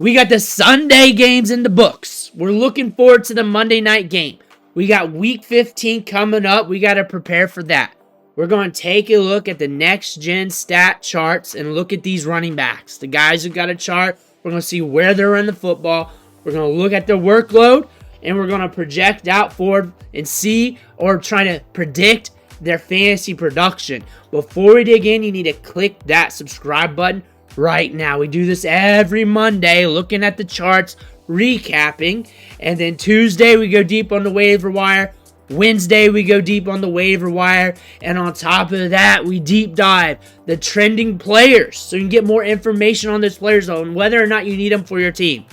We got the Sunday games in the books. We're looking forward to the Monday night game. We got week 15 coming up. We got to prepare for that. We're going to take a look at the next-gen stat charts and look at these running backs. The guys who got a chart, we're going to see where they're in the football. We're going to look at their workload, and we're going to project out forward and see or try to predict their fantasy production. Before we dig in, you need to click that subscribe button right now. We do this every Monday, looking at the charts, recapping, and then Tuesday we go deep on the waiver wire. Wednesday we go deep on the waiver wire, and on top of that we deep dive the trending players so you can get more information on those players on whether or not you need them for your team.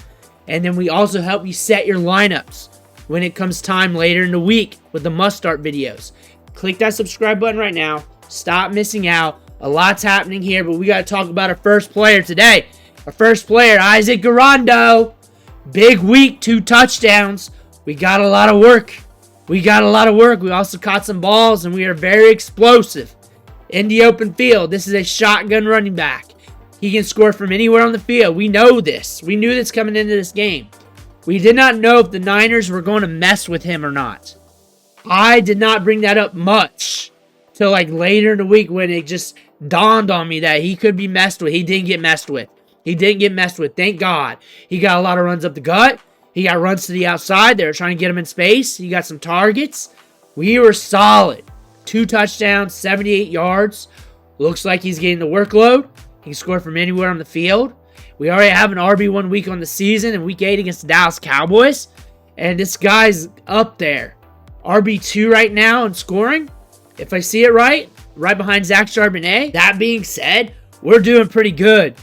And then we also help you set your lineups when it comes time later in the week with the must start videos. Click that subscribe button right now. Stop missing out. A lot's happening here, but we got to talk about our first player today. Our first player, Isaac Guerendo. Big week, 2 touchdowns. We got a lot of work. We also caught some balls, and we are very explosive in the open field. This is a shotgun running back. He can score from anywhere on the field. We know this. We knew this coming into this game. We did not know if the Niners were going to mess with him or not. I did not bring that up much till like later in the week when it just dawned on me that he could be messed with. He didn't get messed with. Thank God. He got a lot of runs up the gut. He got runs to the outside. They were trying to get him in space. He got some targets. We were solid. 2 touchdowns, 78 yards. Looks like he's getting the workload. He can score from anywhere on the field. We already have an RB1 week on the season in week 8 against the Dallas Cowboys. And this guy's up there. RB2 right now in scoring. If I see it right behind Zach Charbonnet. That being said, we're doing pretty good.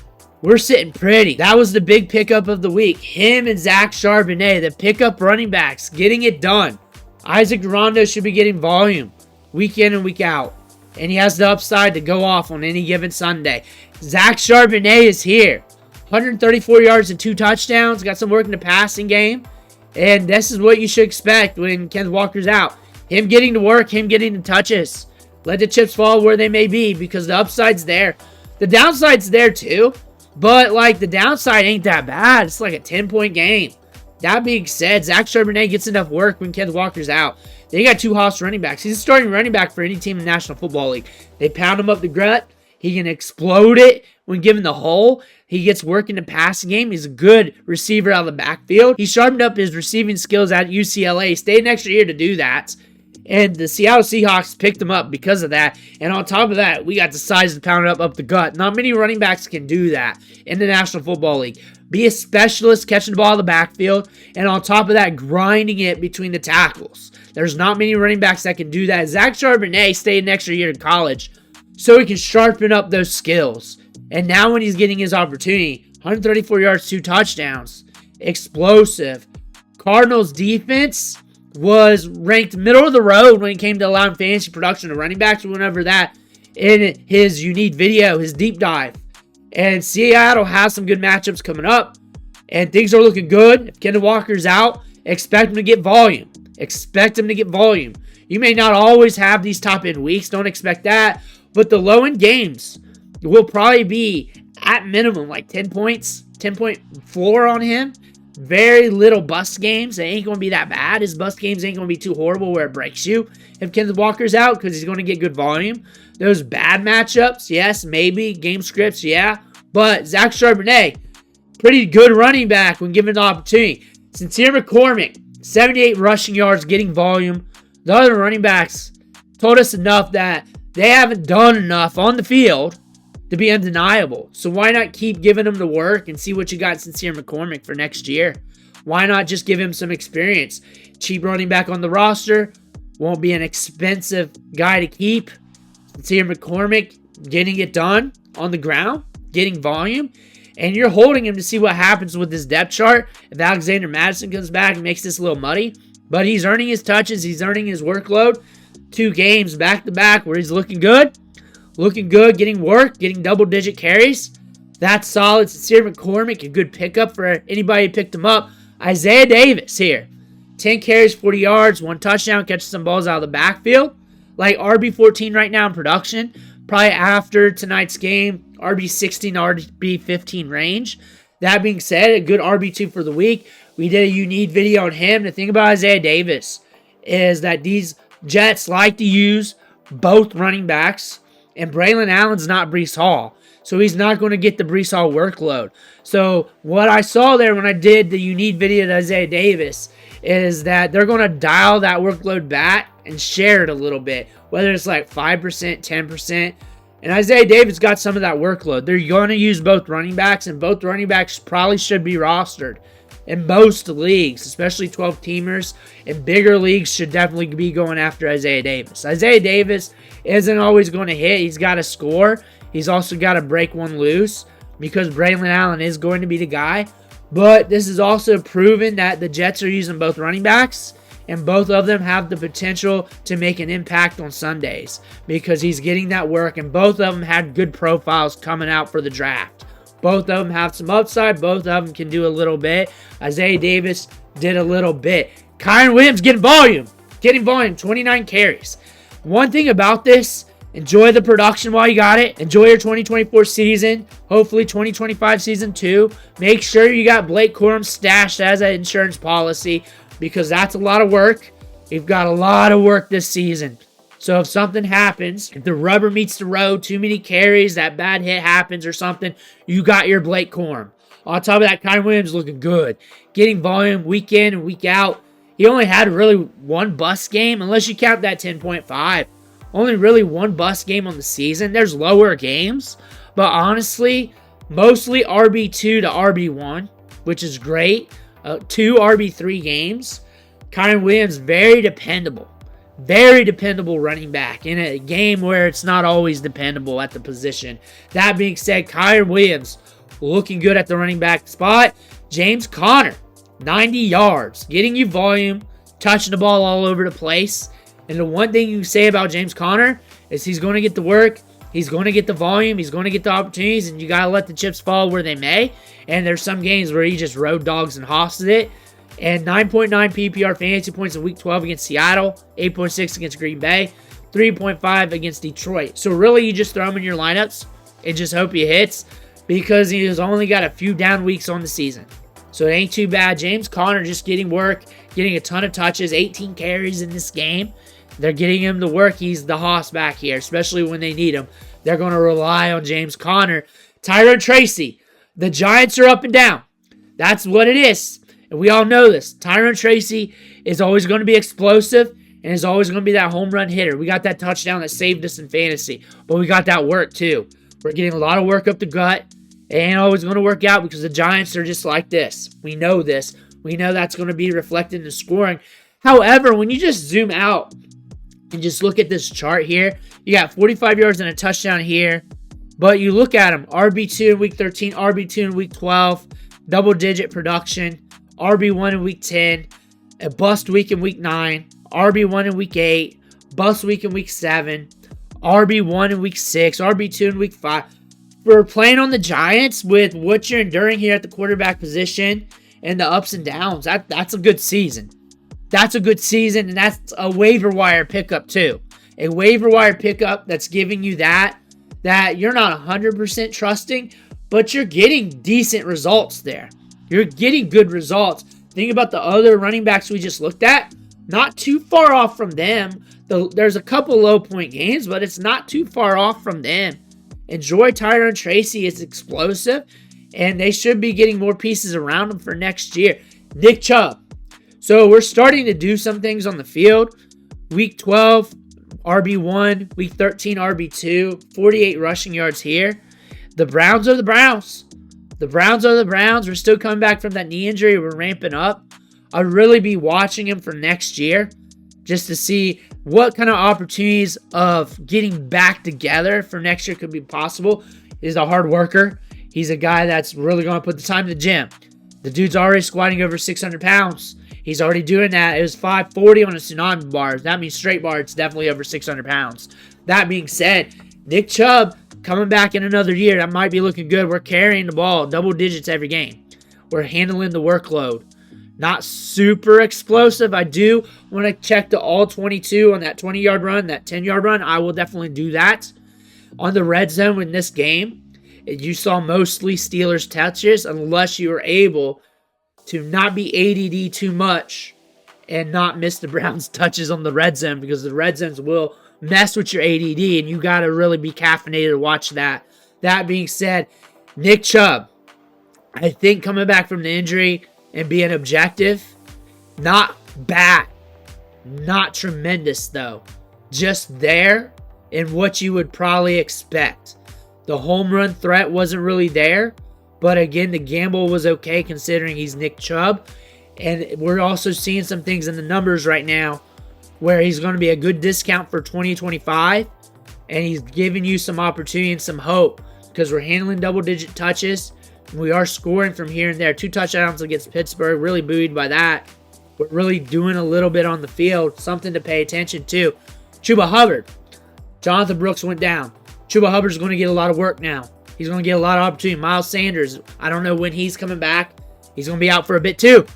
We're sitting pretty. That was the big pickup of the week. Him and Zach Charbonnet, the pickup running backs, getting it done. Isaac Guerendo should be getting volume week in and week out. And he has the upside to go off on any given Sunday. Zach Charbonnet is here. 134 yards and 2 touchdowns. Got some work in the passing game. And this is what you should expect when Kenneth Walker's out. Him getting to work, him getting the touches. Let the chips fall where they may be because the upside's there. The downside's there too. But, the downside ain't that bad. It's like a 10-point game. That being said, Zach Charbonnet gets enough work when Kenneth Walker's out. They got 2 hoss running backs. He's a starting running back for any team in the National Football League. They pound him up the gut. He can explode it when given the hole. He gets work in the passing game. He's a good receiver out of the backfield. He sharpened up his receiving skills at UCLA. Stayed an extra year to do that. And the Seattle Seahawks picked him up because of that. And on top of that, we got the size to pound it up the gut. Not many running backs can do that in the National Football League. Be a specialist catching the ball in the backfield. And on top of that, grinding it between the tackles. There's not many running backs that can do that. Zach Charbonnet stayed an extra year in college so he can sharpen up those skills. And now when he's getting his opportunity, 134 yards, 2 touchdowns. Explosive. Cardinals defense was ranked middle of the road when it came to allowing fantasy production to running backs. We went over that in his unique video, his deep dive. And Seattle has some good matchups coming up. And things are looking good. If Kenneth Walker's out, expect him to get volume. You may not always have these top-end weeks. Don't expect that. But the low-end games will probably be, at minimum, 10 points, 10-point floor on him. Very little bust games. They ain't going to be that bad. His bust games ain't going to be too horrible where it breaks you if Kenneth Walker's out because he's going to get good volume. Those bad matchups, yes, maybe. Game scripts, yeah. But Zach Charbonnet, pretty good running back when given the opportunity. Sincere McCormick, 78 rushing yards, getting volume. The other running backs told us enough that they haven't done enough on the field to be undeniable. So why not keep giving him the work and see what you got Sincere McCormick for next year? Why not just give him some experience? Cheap running back on the roster. Won't be an expensive guy to keep. Sincere McCormick getting it done on the ground. Getting volume. And you're holding him to see what happens with this depth chart. If Alexander Madison comes back and makes this a little muddy. But he's earning his touches. He's earning his workload. 2 games back-to-back where he's looking good. Getting work, getting double-digit carries. That's solid. Sincere McCormick, a good pickup for anybody who picked him up. Isaiah Davis here. 10 carries, 40 yards, 1 touchdown, catches some balls out of the backfield. RB14 right now in production. Probably after tonight's game, RB16, RB15 range. That being said, a good RB2 for the week. We did a unique video on him. The thing about Isaiah Davis is that these Jets like to use both running backs, and Braylon Allen's not Breece Hall, so he's not going to get the Breece Hall workload. So what I saw there when I did the unique video to Isaiah Davis is that they're going to dial that workload back and share it a little bit, whether it's like 5%, 10%. And Isaiah Davis got some of that workload. They're going to use both running backs, and both running backs probably should be rostered in most leagues, especially 12-teamers. In bigger leagues, should definitely be going after Isaiah Davis. Isaiah Davis isn't always going to hit. He's got to score. He's also got to break one loose because Braylon Allen is going to be the guy. But this is also proven that the Jets are using both running backs, and both of them have the potential to make an impact on Sundays because he's getting that work, and both of them had good profiles coming out for the draft. Both of them have some upside. Both of them can do a little bit. Isaiah Davis did a little bit. Kyren Williams getting volume, 29 carries. One thing about this, enjoy the production while you got it. Enjoy your 2024 season. Hopefully 2025 season too. Make sure you got Blake Corum stashed as an insurance policy because that's a lot of work. You've got a lot of work this season. So if something happens, if the rubber meets the road, too many carries, that bad hit happens or something, you got your Blake Corum. On top of that, Kyren Williams looking good. Getting volume week in and week out. He only had really one bust game, unless you count that 10.5. Only really one bust game on the season. There's lower games. But honestly, mostly RB2 to RB1, which is great. 2 RB3 games. Kyren Williams, very dependable. Very dependable running back in a game where it's not always dependable at the position. That being said, Kyren Williams looking good at the running back spot. James Conner, 90 yards, getting you volume, touching the ball all over the place. And the one thing you can say about James Conner is he's going to get the work, he's going to get the volume, he's going to get the opportunities, and you got to let the chips fall where they may. And there's some games where he just road dogs and hosses it. And 9.9 PPR fantasy points in Week 12 against Seattle, 8.6 against Green Bay, 3.5 against Detroit. So really, you just throw him in your lineups and just hope he hits because he has only got a few down weeks on the season. So it ain't too bad. James Conner just getting work, getting a ton of touches, 18 carries in this game. They're getting him to work. He's the hoss back here, especially when they need him. They're going to rely on James Conner. Tyrone Tracy, the Giants are up and down. That's what it is. And we all know this. Tyrone Tracy is always going to be explosive and is always going to be that home run hitter. We got that touchdown that saved us in fantasy, but we got that work too. We're getting a lot of work up the gut. It ain't always going to work out because the Giants are just like this. We know this. We know that's going to be reflected in the scoring. However, when you just zoom out and just look at this chart here, you got 45 yards and a touchdown here. But you look at them, RB2 in Week 13, RB2 in Week 12, double-digit production. RB1 in Week 10, a bust week in Week 9, RB1 in Week 8, bust week in Week 7, RB1 in Week 6, RB2 in Week 5. We're playing on the Giants with what you're enduring here at the quarterback position and the ups and downs. That's a good season. That's a good season, and that's a waiver wire pickup too. A waiver wire pickup that's giving you that you're not 100% trusting, but you're getting decent results there. You're getting good results. Think about the other running backs we just looked at. Not too far off from them. There's a couple low point games, but it's not too far off from them. Enjoy Tyrone Tracy. It's explosive, and they should be getting more pieces around him for next year. Nick Chubb. So we're starting to do some things on the field. Week 12, RB1. Week 13, RB2. 48 rushing yards here. The Browns are the Browns. The Browns are the Browns. We're still coming back from that knee injury. We're ramping up. I'd really be watching him for next year just to see what kind of opportunities of getting back together for next year could be possible. He's a hard worker. He's a guy that's really going to put the time in the gym. The dude's already squatting over 600 pounds. He's already doing that. It was 540 on a tsunami bar. That means straight bar, it's definitely over 600 pounds. That being said, Nick Chubb coming back in another year, that might be looking good. We're carrying the ball double digits every game. We're handling the workload. Not super explosive. I do want to check the all 22 on that 20-yard run, that 10-yard run. I will definitely do that. On the red zone in this game, You saw mostly Steelers touches unless you were able to not be ADD too much and not miss the Browns touches on the red zone, because the red zones will mess with your ADD, and you got to really be caffeinated to watch that. That being said, Nick Chubb, I think coming back from the injury and being objective, not bad. Not tremendous, though. Just there and what you would probably expect. The home run threat wasn't really there, but again, the gamble was okay considering he's Nick Chubb. And we're also seeing some things in the numbers right now where he's going to be a good discount for 2025, and he's giving you some opportunity and some hope because we're handling double-digit touches. And we are scoring from here and there. 2 touchdowns against Pittsburgh, really buoyed by that. We're really doing a little bit on the field, something to pay attention to. Chuba Hubbard. Jonathan Brooks went down. Chuba Hubbard's going to get a lot of work now. He's going to get a lot of opportunity. Miles Sanders, I don't know when he's coming back. He's going to be out for a bit too.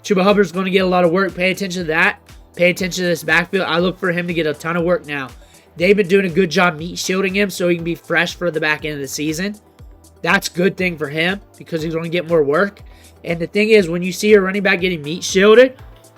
Chuba Hubbard's going to get a lot of work. Pay attention to that. Pay attention to this backfield. I look for him to get a ton of work now. They've been doing a good job meat shielding him so he can be fresh for the back end of the season. That's a good thing for him because he's going to get more work. And the thing is, when you see your running back getting meat shielded,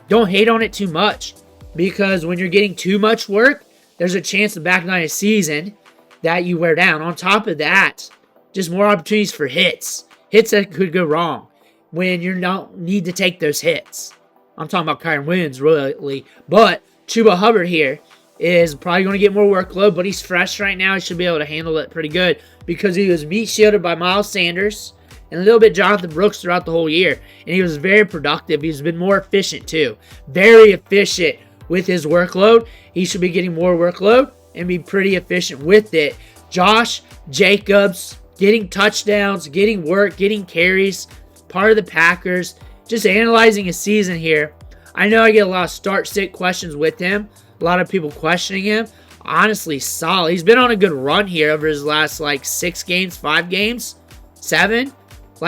don't hate on it too much, because when you're getting too much work, there's a chance the back nine of the season that you wear down. On top of that, just more opportunities for hits. Hits that could go wrong when you don't need to take those hits. I'm talking about Kyren Williams, really. But Chuba Hubbard here is probably going to get more workload, but he's fresh right now. He should be able to handle it pretty good because he was meat shielded by Miles Sanders and a little bit Jonathan Brooks throughout the whole year. And he was very productive. He's been more efficient too. Very efficient with his workload. He should be getting more workload and be pretty efficient with it. Josh Jacobs getting touchdowns, getting work, getting carries, part of the Packers. Just analyzing his season here. I know I get a lot of start-sit questions with him. A lot of people questioning him. Honestly, solid. He's been on a good run here over his last, 6 games, 5 games, 7.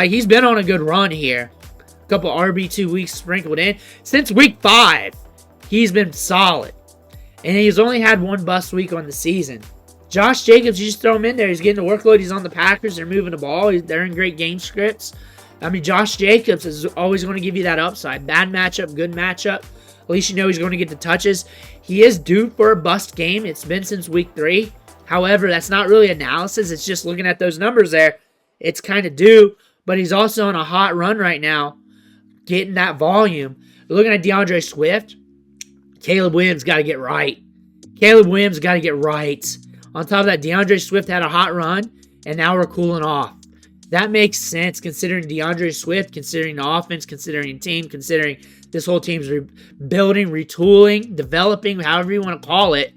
He's been on a good run here. A couple RB2 weeks sprinkled in. Since week 5, he's been solid. And he's only had 1 bust week on the season. Josh Jacobs, you just throw him in there. He's getting the workload. He's on the Packers. They're moving the ball. They're in great game scripts. Josh Jacobs is always going to give you that upside. Bad matchup, good matchup. At least you know he's going to get the touches. He is due for a bust game. It's been since week 3. However, that's not really analysis. It's just looking at those numbers there. It's kind of due, but he's also on a hot run right now, getting that volume. Looking at DeAndre Swift, Caleb Williams got to get right. Caleb Williams got to get right. On top of that, DeAndre Swift had a hot run, and now we're cooling off. That makes sense considering DeAndre Swift, considering the offense, considering the team, considering this whole team's rebuilding, retooling, developing, however you want to call it.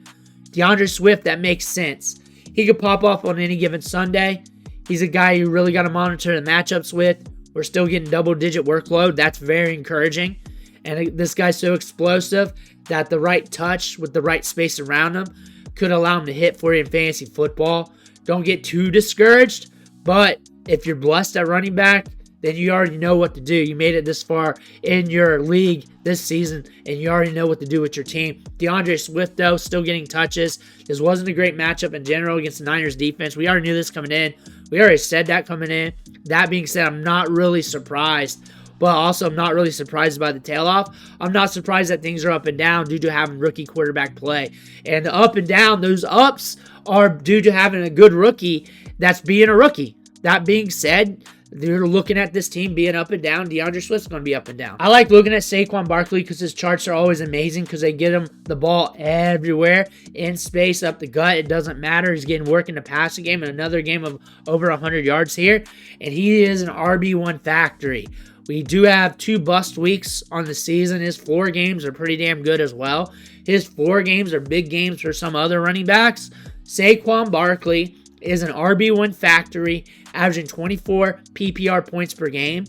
DeAndre Swift, that makes sense. He could pop off on any given Sunday. He's a guy you really got to monitor the matchups with. We're still getting double-digit workload. That's very encouraging. And this guy's so explosive that the right touch with the right space around him could allow him to hit for you in fantasy football. Don't get too discouraged, but if you're blessed at running back, then you already know what to do. You made it this far in your league this season, and you already know what to do with your team. DeAndre Swift, though, still getting touches. This wasn't a great matchup in general against the Niners defense. We already knew this coming in. We already said that coming in. That being said, I'm not really surprised. But also, I'm not really surprised by the tail off. I'm not surprised that things are up and down due to having rookie quarterback play. And the up and down, those ups are due to having a good rookie that's being a rookie. That being said, they're looking at this team being up and down. DeAndre Swift's going to be up and down. I like looking at Saquon Barkley because his charts are always amazing because they get him the ball everywhere, in space, up the gut. It doesn't matter. He's getting work in the passing game and another game of over 100 yards here. And he is an RB1 factory. We do have 2 bust weeks on the season. His 4 games are pretty damn good as well. His 4 games are big games for some other running backs. Saquon Barkley is an RB1 factory, averaging 24 PPR points per game.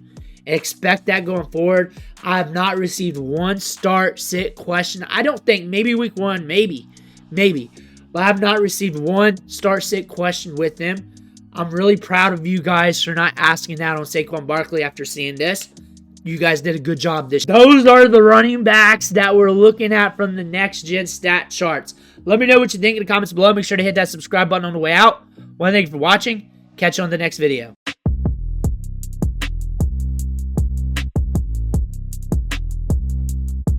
Expect that going forward. I have not received 1 start-sit question. I don't think, maybe week 1, maybe. But I have not received 1 start-sit question with him. I'm really proud of you guys for not asking that on Saquon Barkley after seeing this. You guys did a good job this year. Those are the running backs that we're looking at from the next-gen stat charts. Let me know what you think in the comments below. Make sure to hit that subscribe button on the way out. Well, thank you for watching, Catch you on the next video.